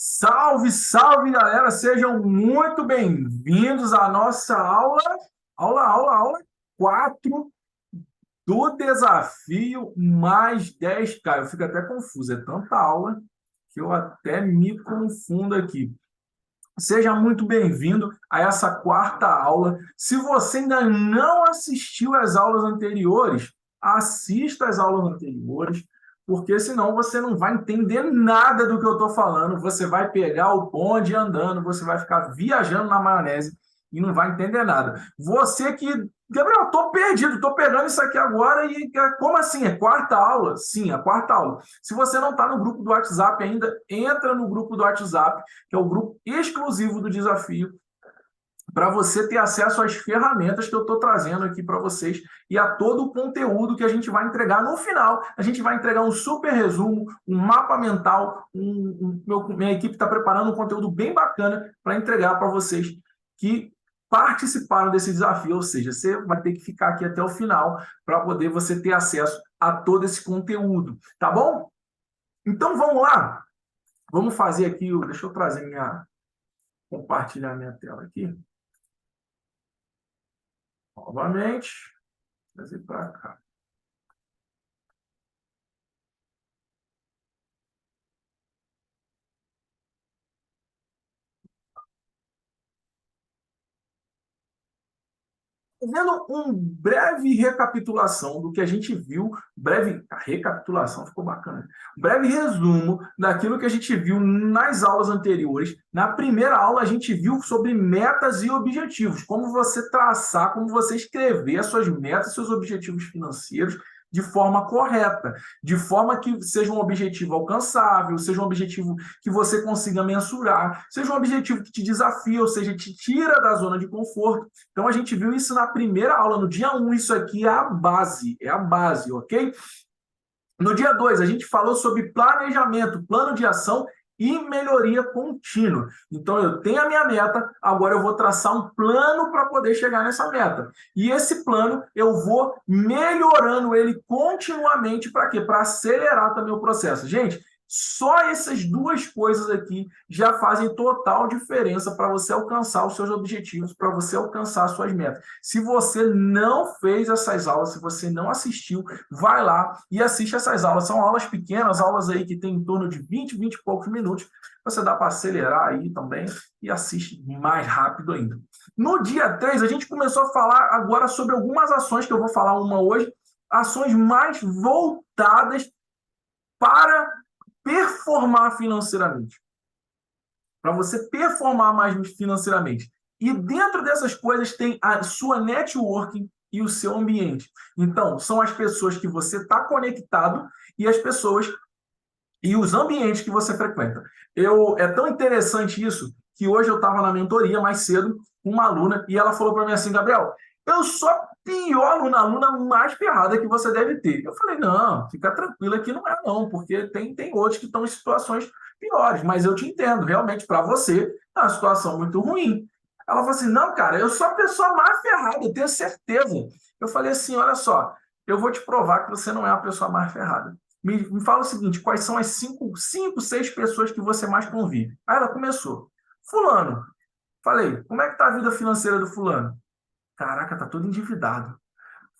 Salve, salve, galera! Sejam muito bem-vindos à nossa aula 4 do desafio mais 10K. Eu fico até confuso, é tanta aula que eu até me confundo aqui. Seja muito bem-vindo a essa quarta aula. Se você ainda não assistiu às aulas anteriores, assista às aulas anteriores, porque senão você não vai entender nada do que eu estou falando. Você vai pegar o bonde andando, você vai ficar viajando na maionese e não vai entender nada. Você que... Gabriel, estou perdido, estou pegando isso aqui agora e como assim? É quarta aula? Sim, é a quarta aula. Se você não está no grupo do WhatsApp ainda, entra no grupo do WhatsApp, que é o grupo exclusivo do desafio, para você ter acesso às ferramentas que eu estou trazendo aqui para vocês e a todo o conteúdo que a gente vai entregar no final. A gente vai entregar um super resumo, um mapa mental, minha equipe está preparando um conteúdo bem bacana para entregar para vocês que participaram desse desafio, ou seja, você vai ter que ficar aqui até o final para poder você ter acesso a todo esse conteúdo, tá bom? Então vamos lá, vamos fazer aqui, deixa eu trazer compartilhar minha tela aqui. Novamente, trazer para cá. Fazendo uma breve recapitulação do que a gente viu, a recapitulação ficou bacana, breve resumo daquilo que a gente viu nas aulas anteriores. Na primeira aula, a gente viu sobre metas e objetivos, como você traçar, como você escrever as suas metas, seus objetivos financeiros, de forma correta, de forma que seja um objetivo alcançável, seja um objetivo que você consiga mensurar, seja um objetivo que te desafia, ou seja, te tira da zona de conforto. Então, a gente viu isso na primeira aula, no dia 1, isso aqui é a base, ok? No dia 2, a gente falou sobre planejamento, plano de ação e melhoria contínua. Então, eu tenho a minha meta, agora eu vou traçar um plano para poder chegar nessa meta. E esse plano, eu vou melhorando ele continuamente para quê? Para acelerar também o processo. Gente, só essas duas coisas aqui já fazem total diferença para você alcançar os seus objetivos, para você alcançar as suas metas. Se você não fez essas aulas, se você não assistiu, vai lá e assiste essas aulas. São aulas pequenas, aulas aí que tem em torno de 20 e poucos minutos. Você dá para acelerar aí também e assiste mais rápido ainda. No dia 3, a gente começou a falar agora sobre algumas ações, que eu vou falar uma hoje, ações mais voltadas para performar financeiramente. Para você performar mais financeiramente. E dentro dessas coisas tem a sua networking e o seu ambiente. Então, são as pessoas que você está conectado e as pessoas e os ambientes que você frequenta. É tão interessante isso que hoje eu estava na mentoria mais cedo com uma aluna e ela falou para mim assim, Gabriel, eu sou a pior aluna, a aluna mais ferrada que você deve ter. Eu falei, não, fica tranquila que não é não, porque tem outros que estão em situações piores, mas eu te entendo, realmente, para você é uma situação muito ruim. Ela falou assim, não, cara, eu sou a pessoa mais ferrada, eu tenho certeza. Eu falei assim, olha só, eu vou te provar que você não é a pessoa mais ferrada. Me fala o seguinte, quais são as 6 pessoas que você mais convive? Aí ela começou. Fulano. Falei, como é que tá a vida financeira do fulano? Caraca, tá todo endividado.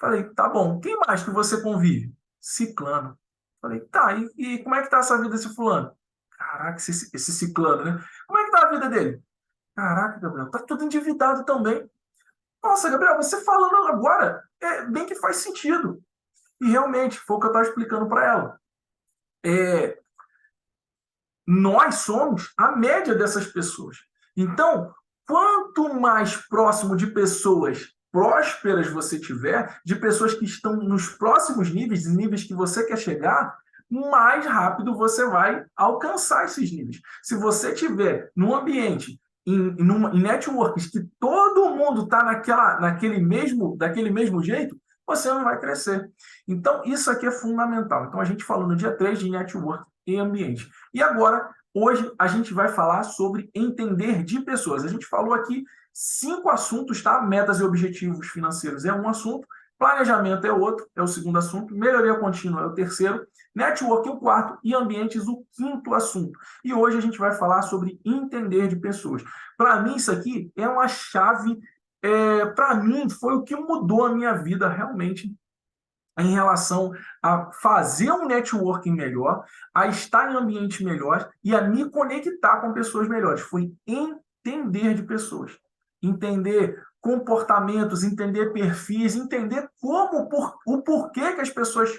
Falei, tá bom. Quem mais que você convive? Ciclano. Falei, tá, e como é que tá essa vida desse fulano? Caraca, esse ciclano, né? Como é que tá a vida dele? Caraca, Gabriel, tá todo endividado também. Nossa, Gabriel, você falando agora, bem que faz sentido. E realmente, foi o que eu estava explicando para ela. Nós somos a média dessas pessoas. Então, quanto mais próximo de pessoas prósperas você tiver, de pessoas que estão nos próximos níveis que você quer chegar, mais rápido você vai alcançar esses níveis. Se você tiver num ambiente, em networks, que todo mundo está daquele mesmo jeito, você não vai crescer. Então, isso aqui é fundamental. Então, a gente falou no dia 3 de network e ambiente. E agora, hoje, a gente vai falar sobre entender de pessoas. A gente falou aqui 5 assuntos, tá? Metas e objetivos financeiros é um assunto. Planejamento é outro, é o segundo assunto. Melhoria contínua é o terceiro. Network é o quarto. E ambientes, o quinto assunto. E hoje a gente vai falar sobre entender de pessoas. Para mim, isso aqui é uma chave. Para mim, foi o que mudou a minha vida realmente em relação a fazer um networking melhor, a estar em ambientes melhores e a me conectar com pessoas melhores. Foi entender de pessoas. Entender comportamentos, entender perfis, entender o porquê que as pessoas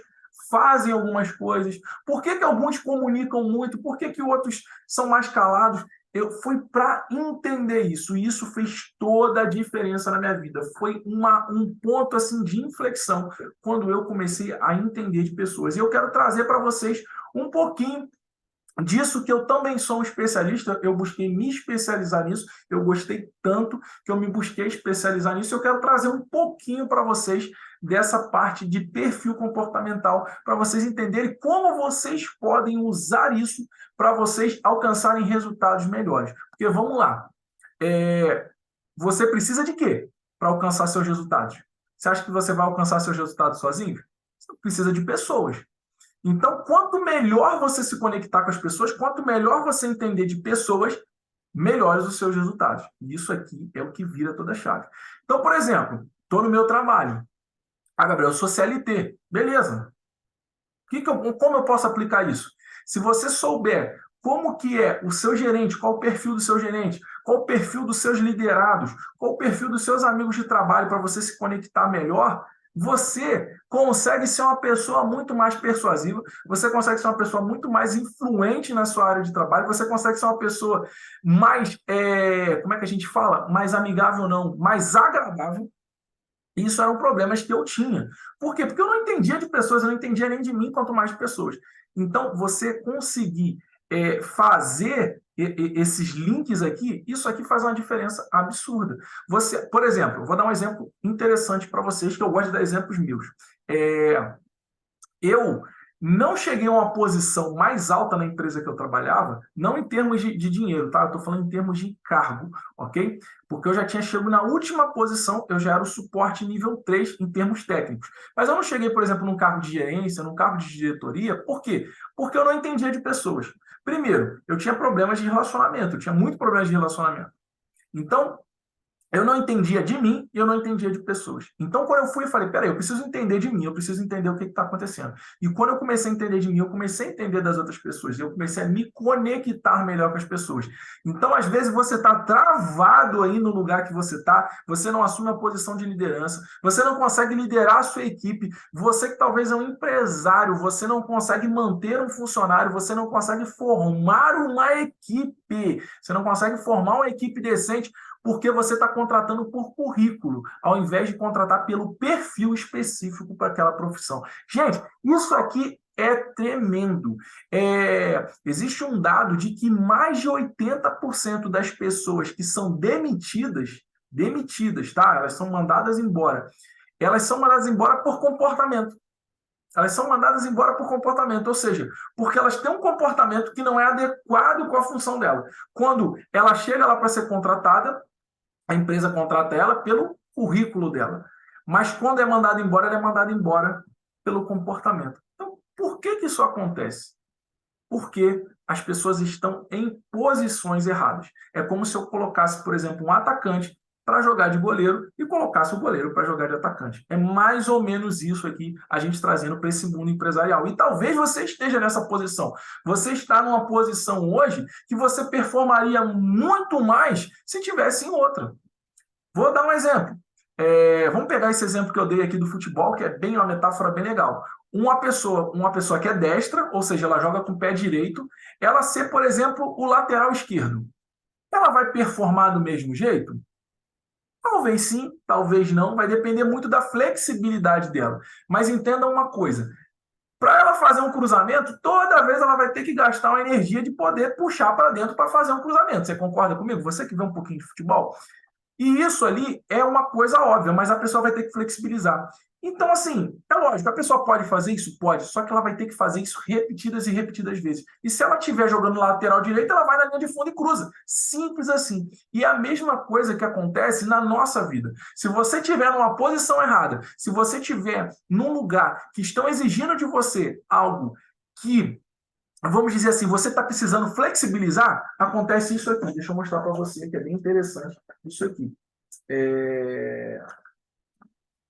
fazem algumas coisas, por que alguns comunicam muito, por que outros são mais calados. Eu fui para entender isso, e isso fez toda a diferença na minha vida. Foi um ponto assim de inflexão quando eu comecei a entender de pessoas. E eu quero trazer para vocês um pouquinho disso, que eu também sou um especialista. Eu busquei me especializar nisso, eu gostei tanto que eu me busquei especializar nisso. Eu quero trazer um pouquinho para vocês dessa parte de perfil comportamental, para vocês entenderem como vocês podem usar isso para vocês alcançarem resultados melhores. Porque vamos lá, você precisa de quê para alcançar seus resultados? Você acha que você vai alcançar seus resultados sozinho? Você precisa de pessoas. Então, quanto melhor você se conectar com as pessoas, quanto melhor você entender de pessoas, melhores os seus resultados. E isso aqui é o que vira toda a chave. Então, por exemplo, estou no meu trabalho. Gabriel, eu sou CLT. Beleza. Como eu posso aplicar isso? Se você souber como que é o seu gerente, qual o perfil do seu gerente, qual o perfil dos seus liderados, qual o perfil dos seus amigos de trabalho para você se conectar melhor, você consegue ser uma pessoa muito mais persuasiva, você consegue ser uma pessoa muito mais influente na sua área de trabalho, você consegue ser uma pessoa mais, como é que a gente fala? Mais amigável, não, mais agradável. Isso eram problemas que eu tinha. Por quê? Porque eu não entendia de pessoas, eu não entendia nem de mim, quanto mais de pessoas. Então, você conseguir fazer esses links aqui, isso aqui faz uma diferença absurda. Você, por exemplo, vou dar um exemplo interessante para vocês, que eu gosto de dar exemplos meus. Eu não cheguei a uma posição mais alta na empresa que eu trabalhava, não em termos de dinheiro, tá? Eu estou falando em termos de cargo, ok? Porque eu já tinha chegado na última posição, eu já era o suporte nível 3 em termos técnicos. Mas eu não cheguei, por exemplo, num cargo de gerência, num cargo de diretoria. Por quê? Porque eu não entendia de pessoas. Primeiro, eu tinha problemas de relacionamento, eu tinha muito problema de relacionamento. Então, eu não entendia de mim e eu não entendia de pessoas. Então, quando eu fui, eu falei, peraí, eu preciso entender de mim, eu preciso entender o que está acontecendo. E quando eu comecei a entender de mim, eu comecei a entender das outras pessoas, eu comecei a me conectar melhor com as pessoas. Então, às vezes, você está travado aí no lugar que você está, você não assume a posição de liderança, você não consegue liderar a sua equipe, você que talvez é um empresário, você não consegue manter um funcionário, você não consegue formar uma equipe, você não consegue formar uma equipe decente, porque você está contratando por currículo, ao invés de contratar pelo perfil específico para aquela profissão. Gente, isso aqui é tremendo. Existe um dado de que mais de 80% das pessoas que são demitidas, tá? Elas são mandadas embora. Elas são mandadas embora por comportamento. Elas são mandadas embora por comportamento, ou seja, porque elas têm um comportamento que não é adequado com a função dela. Quando ela chega lá para ser contratada, a empresa contrata ela pelo currículo dela. Mas quando é mandada embora, ela é mandada embora pelo comportamento. Então, por que isso acontece? Porque as pessoas estão em posições erradas. É como se eu colocasse, por exemplo, um atacante para jogar de goleiro e colocasse o goleiro para jogar de atacante. É mais ou menos isso aqui, a gente trazendo para esse mundo empresarial. E talvez você esteja nessa posição. Você está numa posição hoje que você performaria muito mais se tivesse em outra. Vou dar um exemplo. Vamos pegar esse exemplo que eu dei aqui do futebol, que é bem uma metáfora bem legal. Uma pessoa que é destra, ou seja, ela joga com o pé direito, ela ser, por exemplo, o lateral esquerdo. Ela vai performar do mesmo jeito? Talvez sim, talvez não, vai depender muito da flexibilidade dela. Mas entenda uma coisa, para ela fazer um cruzamento, toda vez ela vai ter que gastar uma energia de poder puxar para dentro para fazer um cruzamento. Você concorda comigo? Você que vê um pouquinho de futebol? E isso ali é uma coisa óbvia, mas a pessoa vai ter que flexibilizar. Então, assim, é lógico, a pessoa pode fazer isso? Pode, só que ela vai ter que fazer isso repetidas e repetidas vezes. E se ela estiver jogando lateral direito, ela vai na linha de fundo e cruza. Simples assim. E é a mesma coisa que acontece na nossa vida. Se você estiver numa posição errada, se você estiver num lugar que estão exigindo de você algo que, vamos dizer assim, você está precisando flexibilizar, acontece isso aqui. Deixa eu mostrar para você, que é bem interessante isso aqui.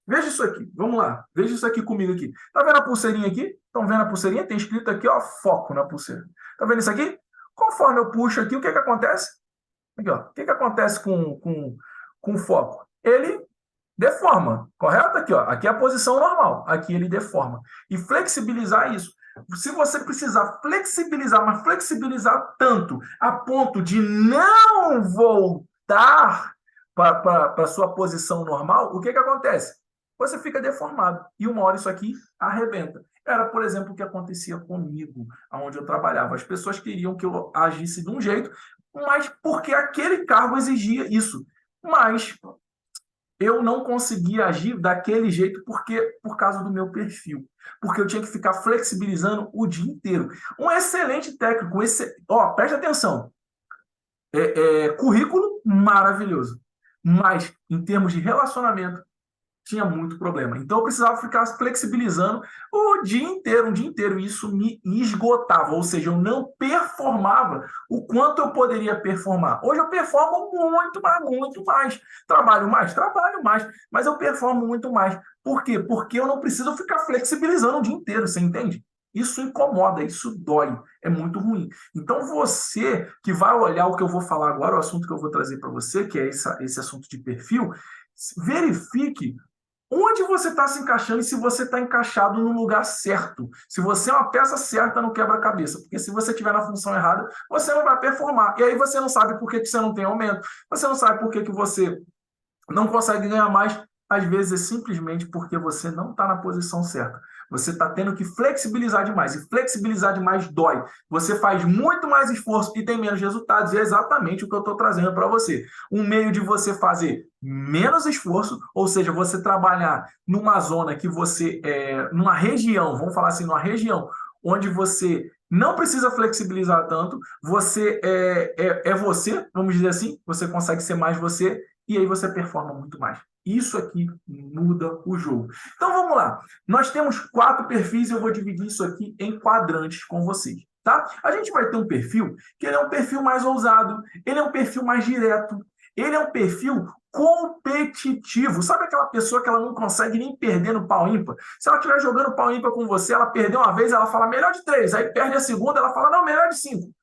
Veja isso aqui, vamos lá. Veja isso aqui comigo aqui. Tá vendo a pulseirinha aqui? Estão vendo a pulseirinha? Tem escrito aqui, ó, foco na pulseira. Tá vendo isso aqui? Conforme eu puxo aqui, o que que acontece? Aqui, ó. O que que acontece com o foco? Ele deforma, correto? Aqui, ó. Aqui é a posição normal. Aqui ele deforma. E flexibilizar isso. Se você precisar flexibilizar, mas flexibilizar tanto a ponto de não voltar para a sua posição normal, o que que acontece? Você fica deformado. E uma hora isso aqui arrebenta. Era, por exemplo, o que acontecia comigo, onde eu trabalhava. As pessoas queriam que eu agisse de um jeito, mas porque aquele cargo exigia isso. Mas eu não conseguia agir daquele jeito por causa do meu perfil. Porque eu tinha que ficar flexibilizando o dia inteiro. Um excelente técnico, preste atenção. Currículo maravilhoso. Mas, em termos de relacionamento, tinha muito problema. Então eu precisava ficar flexibilizando o dia inteiro, um dia inteiro. E isso me esgotava, ou seja, eu não performava o quanto eu poderia performar. Hoje eu performo muito mais, muito mais. Trabalho mais, mas eu performo muito mais. Por quê? Porque eu não preciso ficar flexibilizando o dia inteiro, você entende? Isso incomoda, isso dói, é muito ruim. Então você que vai olhar o que eu vou falar agora, o assunto que eu vou trazer para você, que é esse assunto de perfil, verifique onde você está se encaixando e se você está encaixado no lugar certo. Se você é uma peça certa no quebra-cabeça. Porque se você estiver na função errada, você não vai performar. E aí você não sabe por que você não tem aumento. Você não sabe por que você não consegue ganhar mais. Às vezes é simplesmente porque você não está na posição certa. Você está tendo que flexibilizar demais. E flexibilizar demais dói. Você faz muito mais esforço e tem menos resultados. E é exatamente o que eu estou trazendo para você. Um meio de você fazer menos esforço, ou seja, você trabalhar numa zona que você, numa região, vamos falar assim, numa região onde você não precisa flexibilizar tanto, você é você, vamos dizer assim, você consegue ser mais você, e aí você performa muito mais. Isso aqui muda o jogo. Então vamos lá. Nós temos 4 perfis e eu vou dividir isso aqui em quadrantes com vocês. Tá? A gente vai ter um perfil que ele é um perfil mais ousado, ele é um perfil mais direto, ele é um perfil competitivo. Sabe aquela pessoa que ela não consegue nem perder no pau ímpar? Se ela estiver jogando pau ímpar com você, ela perdeu uma vez, ela fala melhor de 3, aí perde a segunda, ela fala não, melhor de 5.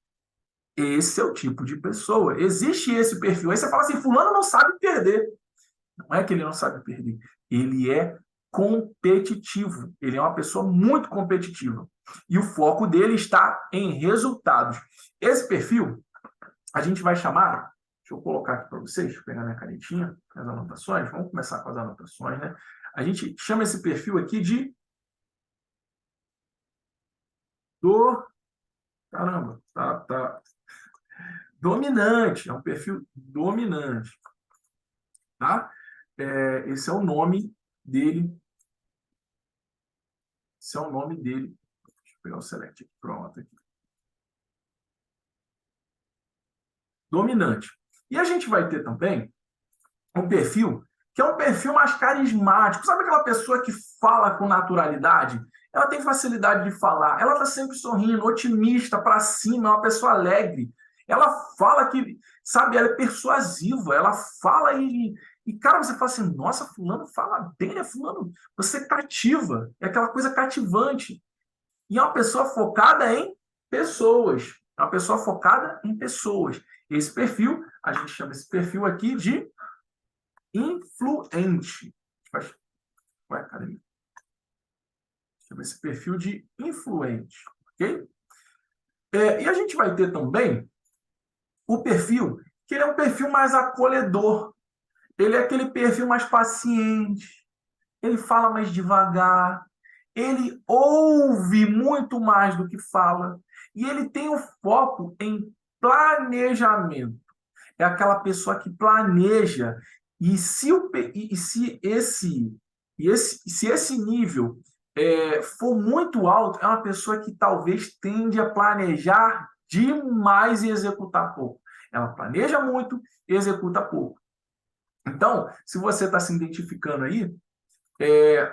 Esse é o tipo de pessoa. Existe esse perfil. Aí você fala assim, fulano não sabe perder. Não é que ele não sabe perder. Ele é competitivo. Ele é uma pessoa muito competitiva. E o foco dele está em resultados. Esse perfil, a gente vai chamar... Deixa eu colocar aqui para vocês, deixa eu pegar minha canetinha, as anotações. Vamos começar com as anotações, né? A gente chama esse perfil aqui de... Caramba, tá... Dominante, é um perfil dominante, tá? Esse é o nome dele. Esse é o nome dele. Deixa eu pegar o select aqui. Pronto. Aqui. Dominante. E a gente vai ter também um perfil que é um perfil mais carismático. Sabe aquela pessoa que fala com naturalidade? Ela tem facilidade de falar. Ela está sempre sorrindo, otimista, para cima, é uma pessoa alegre. Ela fala que, sabe, ela é persuasiva. Ela fala cara, você fala assim, nossa, fulano fala bem, né, fulano? Você cativa. É aquela coisa cativante. E é uma pessoa focada em pessoas. É uma pessoa focada em pessoas. Esse perfil, a gente chama esse perfil aqui de influente. Ué, cadê? Chama esse perfil de influente. Ok? E a gente vai ter também o perfil, que ele é um perfil mais acolhedor. Ele é aquele perfil mais paciente. Ele fala mais devagar. Ele ouve muito mais do que fala. E ele tem o foco em planejamento. É aquela pessoa que planeja. E se esse E se esse nível for muito alto, é uma pessoa que talvez tende a planejar demais e executar pouco. Ela planeja muito e executa pouco. Então, se você está se identificando aí,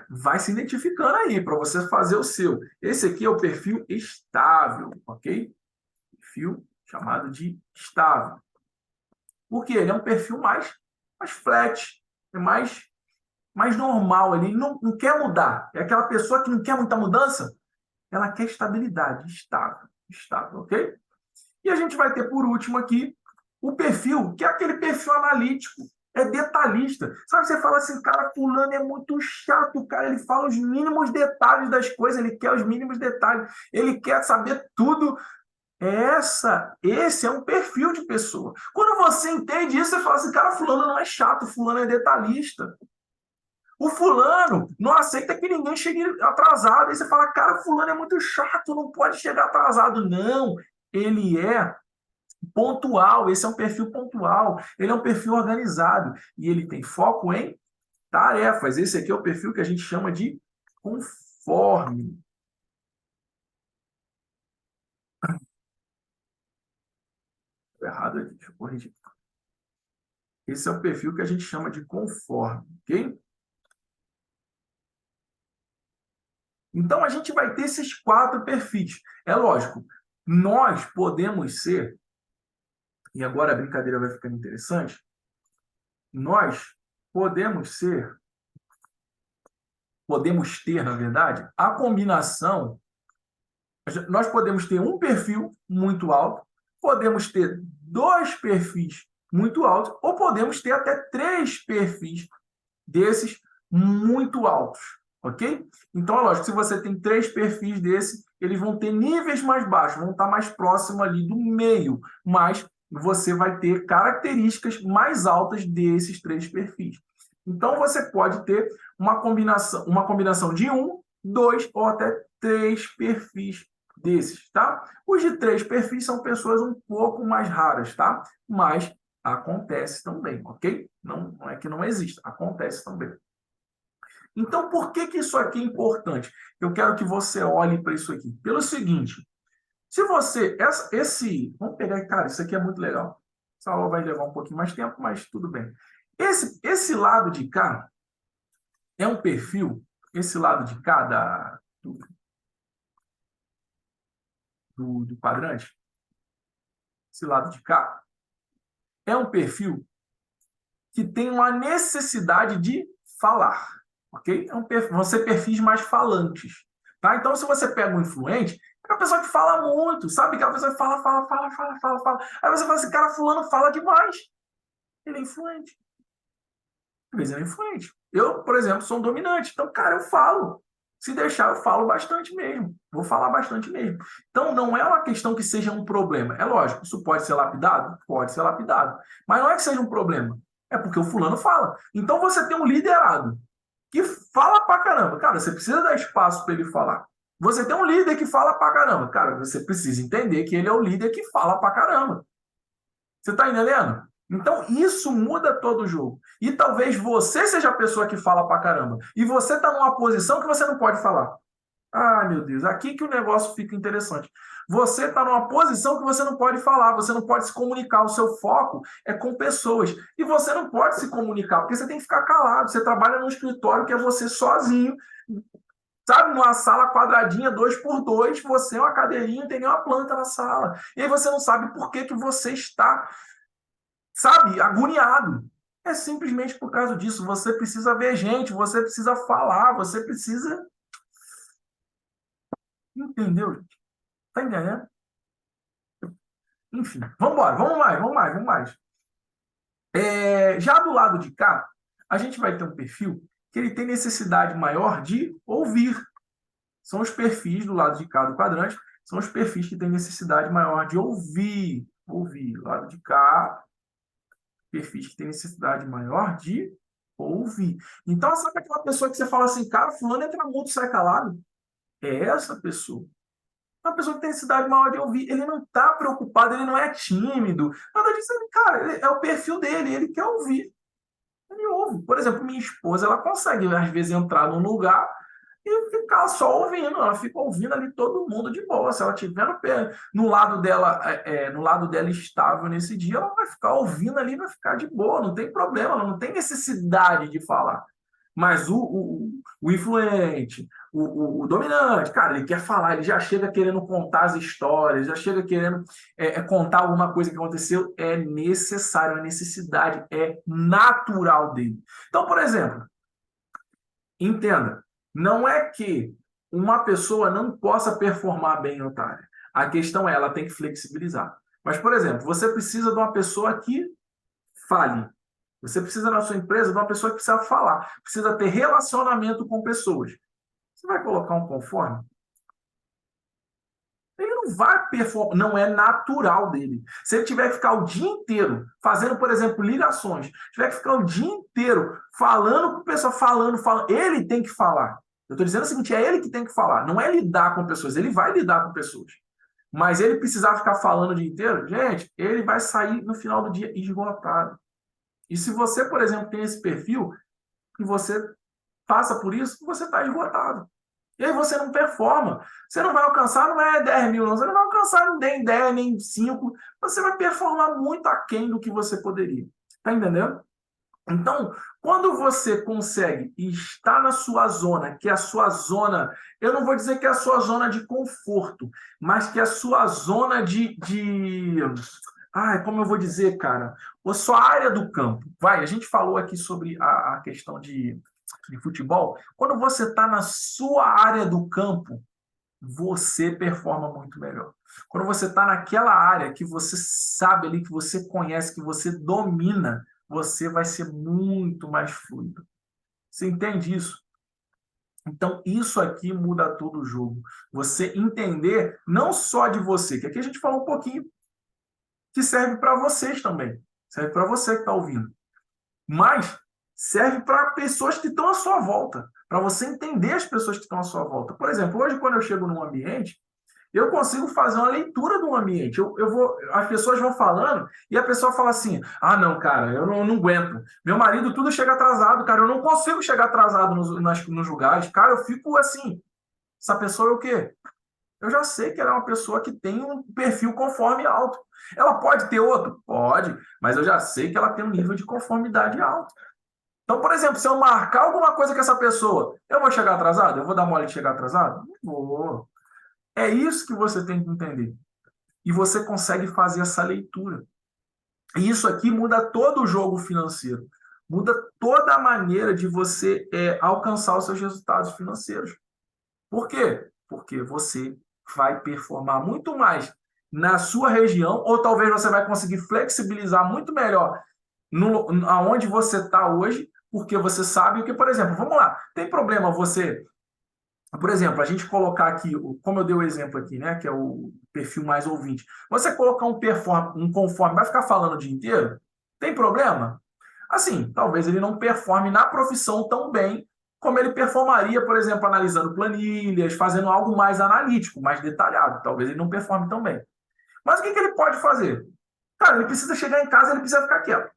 vai se identificando aí para você fazer o seu. Esse aqui é o perfil estável, ok? Perfil chamado de estável. Por quê? Ele é um perfil mais flat, é mais normal ali, não quer mudar. É aquela pessoa que não quer muita mudança, ela quer estabilidade, estável, ok? E a gente vai ter por último aqui o perfil, que é aquele perfil analítico, é detalhista. Sabe, você fala assim, cara, fulano é muito chato, cara, ele fala os mínimos detalhes das coisas, ele quer os mínimos detalhes, ele quer saber tudo. Esse é um perfil de pessoa. Quando você entende isso, você fala assim, cara, fulano não é chato, fulano é detalhista. O fulano não aceita que ninguém chegue atrasado. Aí você fala, cara, fulano é muito chato, não pode chegar atrasado. Não, ele é pontual, esse é um perfil pontual, ele é um perfil organizado e ele tem foco em tarefas. Esse aqui é o perfil que a gente chama de conforme. Errado aqui, deixa eu corrigir. Esse é o perfil que a gente chama de conforme, ok? Então, a gente vai ter esses 4 perfis. É lógico, nós podemos ser, e agora a brincadeira vai ficando interessante, nós podemos ter, na verdade, a combinação. Nós podemos ter um perfil muito alto, podemos ter 2 perfis muito altos, ou podemos ter até 3 perfis desses muito altos, ok? Então, é lógico, se você tem 3 perfis desses, eles vão ter níveis mais baixos, vão estar mais próximos ali do meio, mas você vai ter características mais altas desses 3 perfis. Então, você pode ter uma combinação de 1, 2 ou até 3 perfis desses, tá? Os de 3 perfis são pessoas um pouco mais raras, tá? Mas acontece também, ok? Não é que não exista, acontece também. Então, por que isso aqui é importante? Eu quero que você olhe para isso aqui. Pelo seguinte, se você... vamos pegar, cara, isso aqui é muito legal. Essa aula vai levar um pouquinho mais tempo, mas tudo bem. Esse lado de cá é um perfil, esse lado de cá do quadrante, esse lado de cá, é um perfil que tem uma necessidade de falar, ok? Vão ser perfis mais falantes, tá? Então, se você pega um influente, é uma pessoa que fala muito, sabe? Aquela pessoa que fala. Aí você fala assim, cara, fulano fala demais. Ele é influente. Às vezes ele é influente. Eu, por exemplo, sou um dominante. Então, cara, eu falo. Se deixar, eu falo bastante mesmo. Vou falar bastante mesmo. Então, não é uma questão que seja um problema. É lógico, isso pode ser lapidado? Pode ser lapidado. Mas não é que seja um problema. É porque o fulano fala. Então, você tem um liderado que fala pra caramba. Cara, você precisa dar espaço para ele falar. Você tem um líder que fala pra caramba. Cara, você precisa entender que ele é o líder que fala pra caramba. Você está entendendo? Então, isso muda todo o jogo. E talvez você seja a pessoa que fala pra caramba. E você está numa posição que você não pode falar. Ah, meu Deus, aqui que o negócio fica interessante. Você está numa posição que você não pode falar, você não pode se comunicar. O seu foco é com pessoas. E você não pode se comunicar, porque você tem que ficar calado. Você trabalha num escritório que é você sozinho, sabe? Numa sala quadradinha, 2x2, você é uma cadeirinha, tem uma planta na sala. E aí você não sabe por que você está, sabe, agoniado. É simplesmente por causa disso. Você precisa ver gente, você precisa falar, você precisa. Entendeu, gente? Tá entendendo? Enfim, vamos embora, vamos mais. Já do lado de cá, a gente vai ter um perfil que ele tem necessidade maior de ouvir. São os perfis do lado de cá do quadrante, são os perfis que têm necessidade maior de ouvir. Ouvir. Do lado de cá, perfis que têm necessidade maior de ouvir. Então, sabe aquela pessoa que você fala assim, cara, fulano entra mudo e sai calado? É essa pessoa. Uma pessoa que tem necessidade maior de ouvir. Ele não está preocupado, ele não é tímido. Nada disso, cara, é o perfil dele, ele quer ouvir. Ele ouve. Por exemplo, minha esposa, ela consegue, às vezes, entrar num lugar e ficar só ouvindo. Ela fica ouvindo ali todo mundo de boa. Se ela estiver no lado dela, no lado dela estável nesse dia, ela vai ficar ouvindo ali, vai ficar de boa, não tem problema, ela não tem necessidade de falar. Mas o influente, o dominante, cara, ele quer falar, ele já chega querendo contar as histórias, já chega querendo contar alguma coisa que aconteceu, é necessário, é necessidade, é natural dele. Então, por exemplo, entenda, não é que uma pessoa não possa performar bem em outra área. A questão é, ela tem que flexibilizar. Mas, por exemplo, você precisa de uma pessoa que fale. Você precisa na sua empresa de uma pessoa que precisa falar, precisa ter relacionamento com pessoas. Você vai colocar um conforme? Ele não vai performar, não é natural dele. Se ele tiver que ficar o dia inteiro fazendo, por exemplo, ligações, tiver que ficar o dia inteiro falando com o pessoal, falando, ele tem que falar. Eu estou dizendo o seguinte, é ele que tem que falar, não é lidar com pessoas, ele vai lidar com pessoas. Mas ele precisar ficar falando o dia inteiro, gente, ele vai sair no final do dia esgotado. E se você, por exemplo, tem esse perfil, e você passa por isso, você está esgotado. E aí você não performa. Você não vai alcançar, não é 10 mil, não. Você não vai alcançar nem 10, nem 5. Você vai performar muito aquém do que você poderia. Tá entendendo? Então, quando você consegue estar na sua zona, que é a sua zona, eu não vou dizer que é a sua zona de conforto, mas que é a sua zona como eu vou dizer, cara? A sua área do campo. Vai, a gente falou aqui sobre a questão de futebol. Quando você está na sua área do campo, você performa muito melhor. Quando você está naquela área que você sabe ali, que você conhece, que você domina, você vai ser muito mais fluido. Você entende isso? Então, isso aqui muda todo o jogo. Você entender não só de você, que aqui a gente falou um pouquinho, que serve para vocês também. Serve para você que está ouvindo. Mas serve para pessoas que estão à sua volta, para você entender as pessoas que estão à sua volta. Por exemplo, hoje, quando eu chego num ambiente, eu consigo fazer uma leitura do ambiente. As pessoas vão falando e a pessoa fala assim: ah, não, cara, eu não aguento. Meu marido tudo chega atrasado, cara, eu não consigo chegar atrasado nos lugares. Cara, eu fico assim. Essa pessoa é o quê? Eu já sei que ela é uma pessoa que tem um perfil conforme alto. Ela pode ter outro? Pode, mas eu já sei que ela tem um nível de conformidade alto. Então, por exemplo, se eu marcar alguma coisa com essa pessoa, eu vou chegar atrasado? Eu vou dar mole de chegar atrasado? Não vou. É isso que você tem que entender. E você consegue fazer essa leitura. E isso aqui muda todo o jogo financeiro. Muda toda a maneira de você alcançar os seus resultados financeiros. Por quê? Porque você vai performar muito mais na sua região, ou talvez você vai conseguir flexibilizar muito melhor aonde você está hoje, porque você sabe que, por exemplo, vamos lá, tem problema você, por exemplo, a gente colocar aqui, como eu dei o exemplo aqui, né, que é o perfil mais ouvinte, você colocar um conforme, vai ficar falando o dia inteiro? Tem problema? Assim, talvez ele não performe na profissão tão bem como ele performaria, por exemplo, analisando planilhas, fazendo algo mais analítico, mais detalhado. Talvez ele não performe tão bem. Mas o que ele pode fazer? Cara, ele precisa chegar em casa, ele precisa ficar quieto.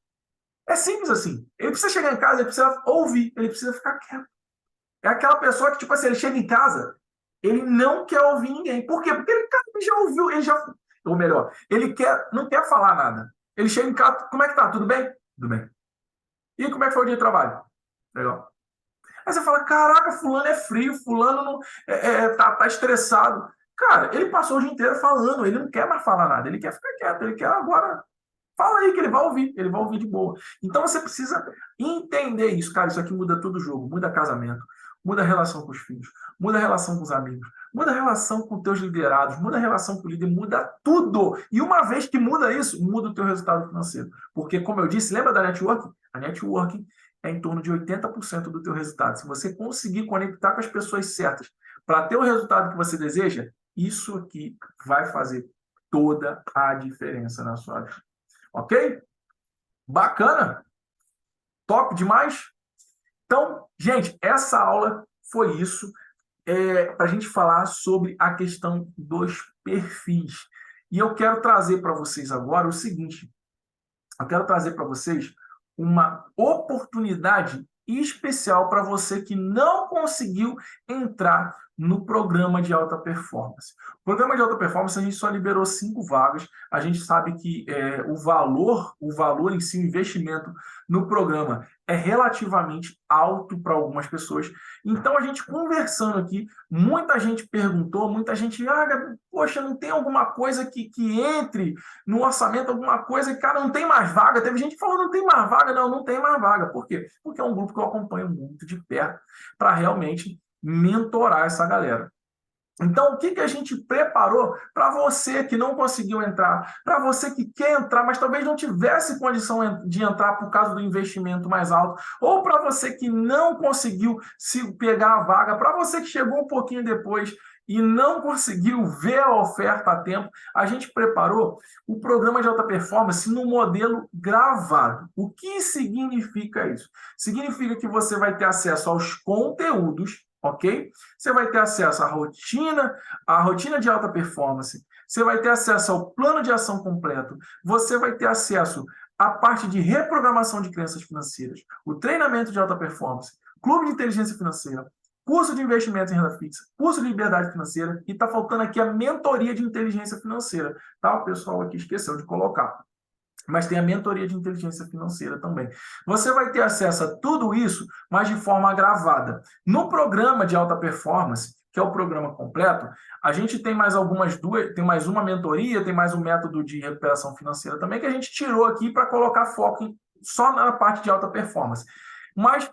É simples assim. Ele precisa chegar em casa, ele precisa ouvir, ele precisa ficar quieto. É aquela pessoa que, tipo assim, ele chega em casa, ele não quer ouvir ninguém. Por quê? Porque ele já ouviu, ou melhor, não quer falar nada. Ele chega em casa, como é que tá? Tudo bem? Tudo bem. E como é que foi o dia de trabalho? Legal. Aí você fala, caraca, fulano é frio, fulano não, tá estressado. Cara, ele passou o dia inteiro falando, ele não quer mais falar nada, ele quer ficar quieto, ele quer agora. Fala aí que ele vai ouvir de boa. Então você precisa entender isso, cara. Isso aqui muda todo o jogo, muda casamento, muda a relação com os filhos, muda a relação com os amigos, muda a relação com os teus liderados, muda a relação com o líder, muda tudo. E uma vez que muda isso, muda o teu resultado financeiro. Porque, como eu disse, lembra da networking? A networking é em torno de 80% do teu resultado. Se você conseguir conectar com as pessoas certas para ter o resultado que você deseja, isso aqui vai fazer toda a diferença na sua vida. Ok? Bacana? Top demais? Então, gente, essa aula foi isso para a gente falar sobre a questão dos perfis. E eu quero trazer para vocês agora o seguinte: eu quero trazer para vocês uma oportunidade especial para você que não conseguiu entrar no programa de alta performance. O programa de alta performance, a gente só liberou 5 vagas. A gente sabe que o valor em si, o investimento no programa é relativamente alto para algumas pessoas. Então, a gente conversando aqui, muita gente perguntou, muita gente, poxa, não tem alguma coisa que entre no orçamento, alguma coisa que, cara, não tem mais vaga. Teve gente que falou, não tem mais vaga. Não tem mais vaga. Por quê? Porque é um grupo que eu acompanho muito de perto para realmente mentorar essa galera. Então, o que a gente preparou para você que não conseguiu entrar, para você que quer entrar, mas talvez não tivesse condição de entrar por causa do investimento mais alto, ou para você que não conseguiu se pegar a vaga, para você que chegou um pouquinho depois e não conseguiu ver a oferta a tempo, a gente preparou o programa de alta performance no modelo gravado. O que significa isso? Significa que você vai ter acesso aos conteúdos, ok? Você vai ter acesso à rotina de alta performance, você vai ter acesso ao plano de ação completo, você vai ter acesso à parte de reprogramação de crenças financeiras, o treinamento de alta performance, clube de inteligência financeira, curso de investimento em renda fixa, curso de liberdade financeira, e está faltando aqui a mentoria de inteligência financeira, tá? O pessoal aqui esqueceu de colocar. Mas tem a mentoria de inteligência financeira também. Você vai ter acesso a tudo isso, mas de forma gravada. No programa de alta performance, que é o programa completo, a gente tem mais tem mais uma mentoria, tem mais um método de recuperação financeira também, que a gente tirou aqui para colocar foco só na parte de alta performance. Mas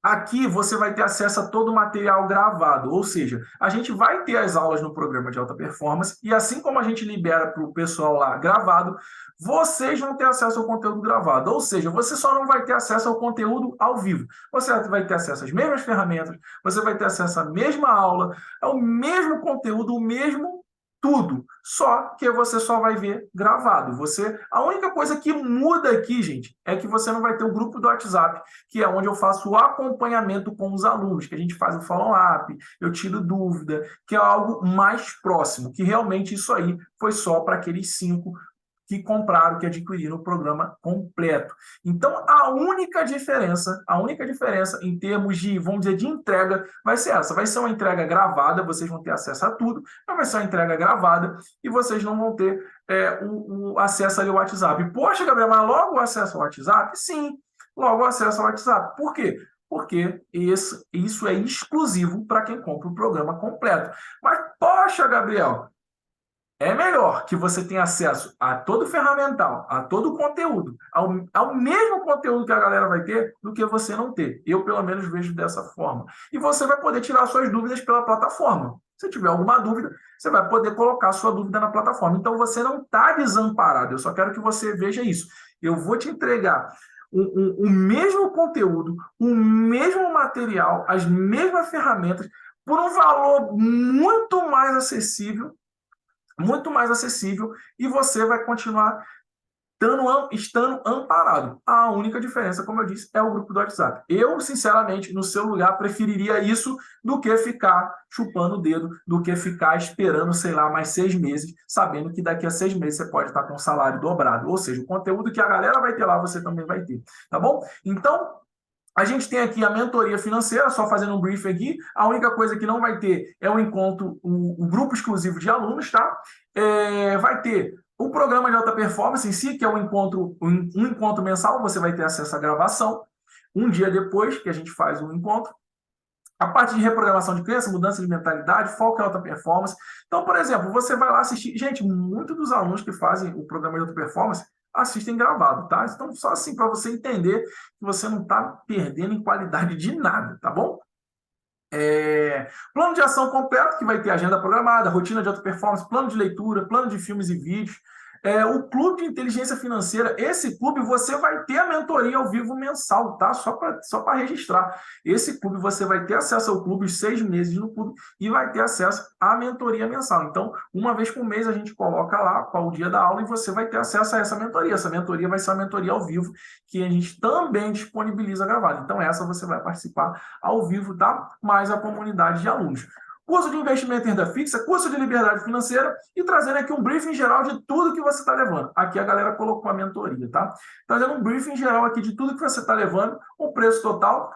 aqui você vai ter acesso a todo o material gravado, ou seja, a gente vai ter as aulas no programa de alta performance e assim como a gente libera para o pessoal lá gravado, vocês vão ter acesso ao conteúdo gravado, ou seja, você só não vai ter acesso ao conteúdo ao vivo. Você vai ter acesso às mesmas ferramentas, você vai ter acesso à mesma aula, ao mesmo conteúdo, o mesmo tudo, só que você só vai ver gravado. A única coisa que muda aqui, gente, é que você não vai ter o grupo do WhatsApp, que é onde eu faço o acompanhamento com os alunos, que a gente faz o follow-up, eu tiro dúvida, que é algo mais próximo, que realmente isso aí foi só para aqueles 5 que compraram, que adquiriram o programa completo. Então, a única diferença em termos de, vamos dizer, de entrega, vai ser essa. Vai ser uma entrega gravada, vocês vão ter acesso a tudo, mas vai ser uma entrega gravada e vocês não vão ter o acesso ali ao WhatsApp. Poxa, Gabriel, mas logo o acesso ao WhatsApp? Sim, logo o acesso ao WhatsApp. Por quê? Porque isso é exclusivo para quem compra o programa completo. Mas, poxa, Gabriel, é melhor que você tenha acesso a todo o ferramental, a todo o conteúdo, ao mesmo conteúdo que a galera vai ter, do que você não ter. Eu, pelo menos, vejo dessa forma. E você vai poder tirar suas dúvidas pela plataforma. Se tiver alguma dúvida, você vai poder colocar sua dúvida na plataforma. Então, você não está desamparado. Eu só quero que você veja isso. Eu vou te entregar o mesmo conteúdo, o mesmo material, as mesmas ferramentas, por um valor muito mais acessível, e você vai continuar estando amparado. A única diferença, como eu disse, é o grupo do WhatsApp. Eu, sinceramente, no seu lugar, preferiria isso do que ficar chupando o dedo, do que ficar esperando, sei lá, mais 6 meses, sabendo que daqui a 6 meses você pode estar com o salário dobrado. Ou seja, o conteúdo que a galera vai ter lá, você também vai ter. Tá bom? Então, a gente tem aqui a mentoria financeira, só fazendo um briefing aqui. A única coisa que não vai ter é o encontro, o grupo exclusivo de alunos, tá? Vai ter o programa de alta performance em si, que é um encontro mensal, você vai ter acesso à gravação. Um dia depois que a gente faz o encontro. A parte de reprogramação de crença, mudança de mentalidade, foco em alta performance. Então, por exemplo, você vai lá assistir. Gente, muitos dos alunos que fazem o programa de alta performance assistem gravado, tá? Então, só assim para você entender que você não está perdendo em qualidade de nada, tá bom? Plano de ação completo, que vai ter agenda programada, rotina de alta performance, plano de leitura, plano de filmes e vídeos. O clube de inteligência financeira, esse clube você vai ter a mentoria ao vivo mensal, tá? Só para registrar. Esse clube você vai ter acesso ao clube os 6 meses no clube e vai ter acesso à mentoria mensal. Então, uma vez por mês a gente coloca lá qual o dia da aula e você vai ter acesso a essa mentoria. Essa mentoria vai ser uma mentoria ao vivo que a gente também disponibiliza gravada. Então, essa você vai participar ao vivo, tá? Mais a comunidade de alunos. curso de investimento em renda fixa, curso de liberdade financeira e trazendo aqui um briefing geral de tudo que você está levando. Aqui a galera colocou a mentoria, tá? Trazendo um briefing geral aqui de tudo que você está levando, o preço total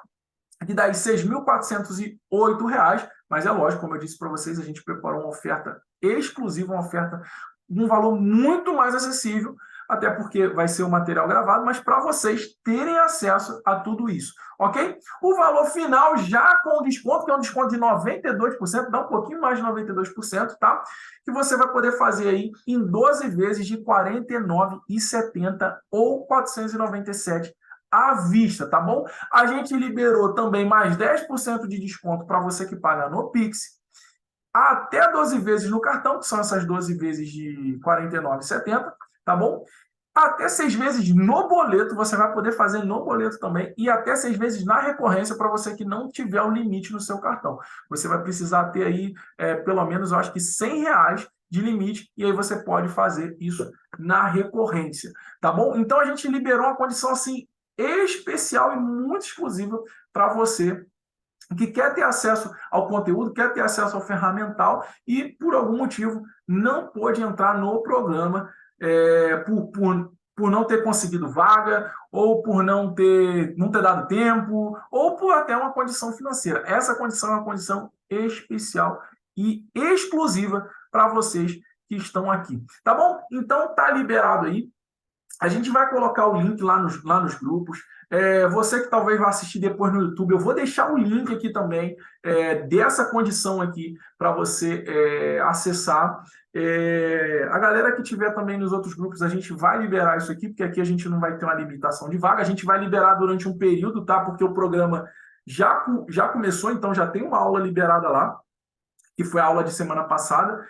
que dá aí R$ 6.408, mas é lógico, como eu disse para vocês, a gente preparou uma oferta exclusiva, uma oferta de um valor muito mais acessível, até porque vai ser um material gravado, mas para vocês terem acesso a tudo isso, ok? O valor final já com o desconto, que é um desconto de 92%, dá um pouquinho mais de 92%, tá? Que você vai poder fazer aí em 12 vezes de R$ 49,70 ou R$ 497 à vista, tá bom? A gente liberou também mais 10% de desconto para você que paga no Pix, até 12 vezes no cartão, que são essas 12 vezes de R$ 49,70, tá bom? Até 6 vezes no boleto, você vai poder fazer no boleto também, e até 6 vezes na recorrência para você que não tiver o limite no seu cartão. Você vai precisar ter aí, pelo menos, eu acho que R$ 100 de limite, e aí você pode fazer isso na recorrência, tá bom? Então, a gente liberou uma condição, assim, especial e muito exclusiva para você que quer ter acesso ao conteúdo, quer ter acesso ao ferramental e, por algum motivo, não pôde entrar no programa por não ter conseguido vaga, ou por não ter dado tempo, ou por até uma condição financeira. Essa condição é uma condição especial e exclusiva para vocês que estão aqui. Tá bom? Então, tá liberado aí. A gente vai colocar o link lá nos grupos. Você que talvez vá assistir depois no YouTube, eu vou deixar o link aqui também dessa condição aqui para você acessar. A galera que tiver também nos outros grupos, a gente vai liberar isso aqui, porque aqui a gente não vai ter uma limitação de vaga. A gente vai liberar durante um período, tá? Porque o programa já começou, então já tem uma aula liberada lá, que foi a aula de semana passada.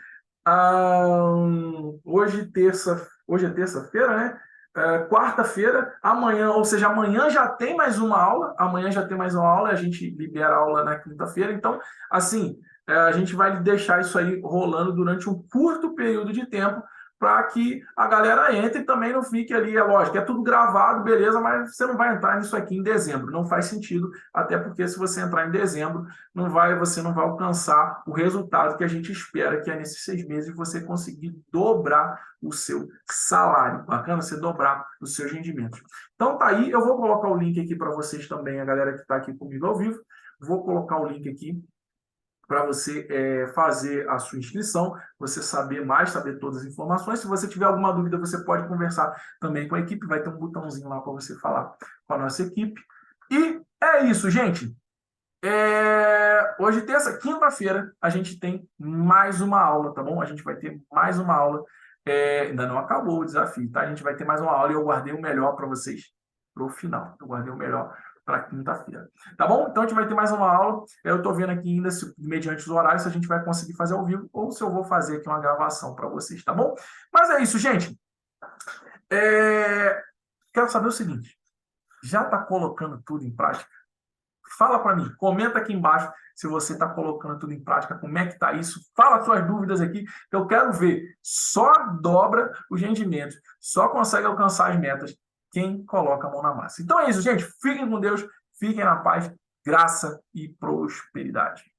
Hoje é terça-feira, né? Quarta-feira, amanhã, ou seja, amanhã já tem mais uma aula, a gente libera a aula na quinta-feira, então, assim, a gente vai deixar isso aí rolando durante um curto período de tempo, para que a galera entre e também não fique ali, é lógico, é tudo gravado, beleza, mas você não vai entrar nisso aqui em dezembro, não faz sentido, até porque se você entrar em dezembro, você não vai alcançar o resultado que a gente espera, que é nesses 6 meses você conseguir dobrar o seu salário, bacana? Você dobrar os seus rendimentos. Então tá aí, eu vou colocar o link aqui para vocês também, a galera que está aqui comigo ao vivo, vou colocar o link aqui para você fazer a sua inscrição, você saber mais, saber todas as informações. Se você tiver alguma dúvida, você pode conversar também com a equipe, vai ter um botãozinho lá para você falar com a nossa equipe. E é isso, gente. Hoje, quinta-feira, a gente tem mais uma aula, tá bom? A gente vai ter mais uma aula. Ainda não acabou o desafio, tá? A gente vai ter mais uma aula e eu guardei o melhor para vocês para o final. Eu guardei o melhor para quinta-feira. Tá bom? Então, a gente vai ter mais uma aula. Eu estou vendo aqui ainda, mediante os horários, se a gente vai conseguir fazer ao vivo ou se eu vou fazer aqui uma gravação para vocês, tá bom? Mas é isso, gente. Quero saber o seguinte. Já está colocando tudo em prática? Fala para mim, comenta aqui embaixo se você está colocando tudo em prática, como é que está isso, fala suas dúvidas aqui, que eu quero ver. Só dobra os rendimentos, só consegue alcançar as metas quem coloca a mão na massa. Então é isso, gente. Fiquem com Deus, fiquem na paz, graça e prosperidade.